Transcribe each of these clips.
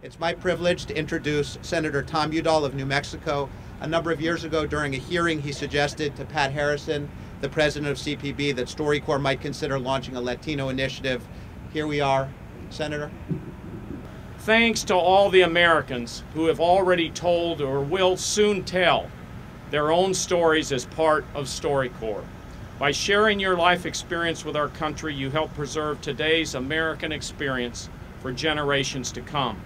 It's my privilege to introduce Senator Tom Udall of New Mexico. A number of years ago during a hearing, he suggested to Pat Harrison, the president of CPB, that StoryCorps might consider launching a Latino initiative. Here we are, Senator. Thanks to all the Americans who have already told or will soon tell their own stories as part of StoryCorps. By sharing your life experience with our country, you help preserve today's American experience for generations to come.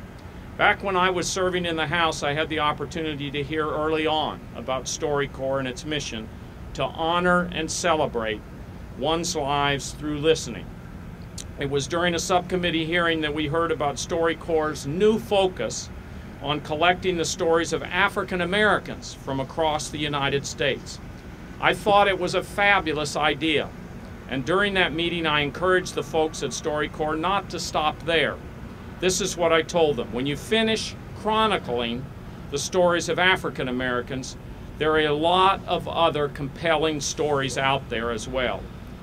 Back when I was serving in the House, I had the opportunity to hear early on about StoryCorps and its mission to honor and celebrate one's lives through listening. It was during a subcommittee hearing that we heard about StoryCorps' new focus on collecting the stories of African Americans from across the United States. I thought it was a fabulous idea, and during that meeting I encouraged the folks at StoryCorps not to stop there. This is what I told them: when you finish chronicling the stories of African Americans, there are a lot of other compelling stories out there as well.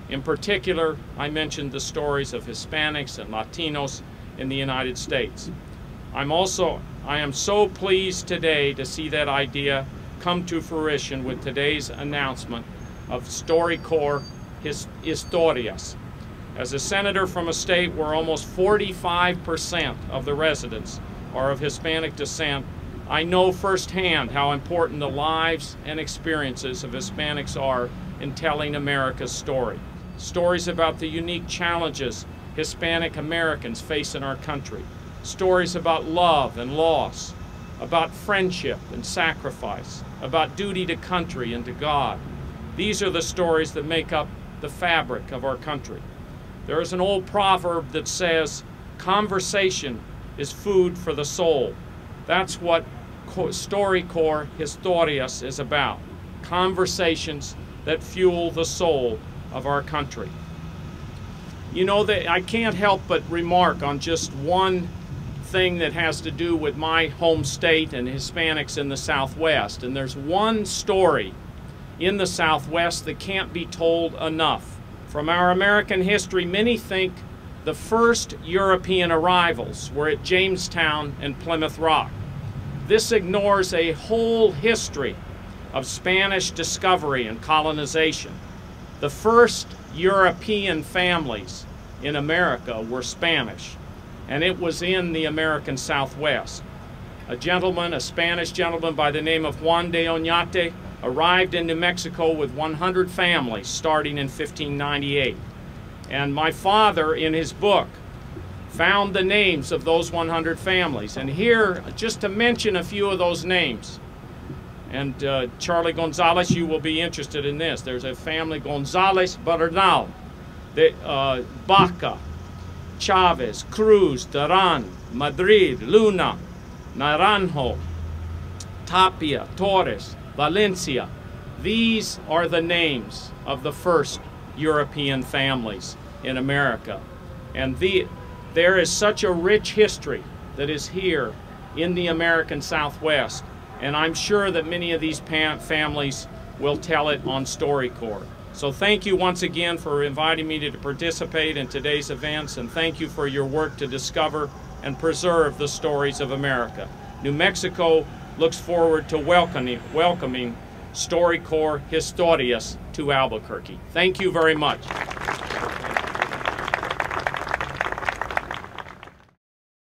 In particular, I mentioned the stories of Hispanics and Latinos in the United States. I am so pleased today to see that idea come to fruition with today's announcement of StoryCorps Historias. As a senator from a state where almost 45% of the residents are of Hispanic descent, I know firsthand how important the lives and experiences of Hispanics are in telling America's story. Stories about the unique challenges Hispanic Americans face in our country. Stories about love and loss, about friendship and sacrifice, about duty to country and to God. These are the stories that make up the fabric of our country. There is an old proverb that says, "Conversation is food for the soul." That's what StoryCorps Historias is about. Conversations that fuel the soul of our country. You know, I can't help but remark on just one thing that has to do with my home state and Hispanics in the Southwest. And there's one story in the Southwest that can't be told enough. From our American history, many think the first European arrivals were at Jamestown and Plymouth Rock. This ignores a whole history of Spanish discovery and colonization. The first European families in America were Spanish, and it was in the American Southwest. A Spanish gentleman by the name of Juan de Oñate, arrived in New Mexico with 100 families starting in 1598. And my father, in his book, found the names of those 100 families. And here, just to mention a few of those names, and Charlie Gonzalez, you will be interested in this. There's a family, Gonzalez Bernal, Baca, Chavez, Cruz, Duran, Madrid, Luna, Naranjo, Tapia, Torres, Valencia. These are the names of the first European families in America. And there is such a rich history that is here in the American Southwest. And I'm sure that many of these families will tell it on StoryCorps. So thank you once again for inviting me to participate in today's events, and thank you for your work to discover and preserve the stories of America. New Mexico looks forward to welcoming StoryCorps Historias to Albuquerque. Thank you very much.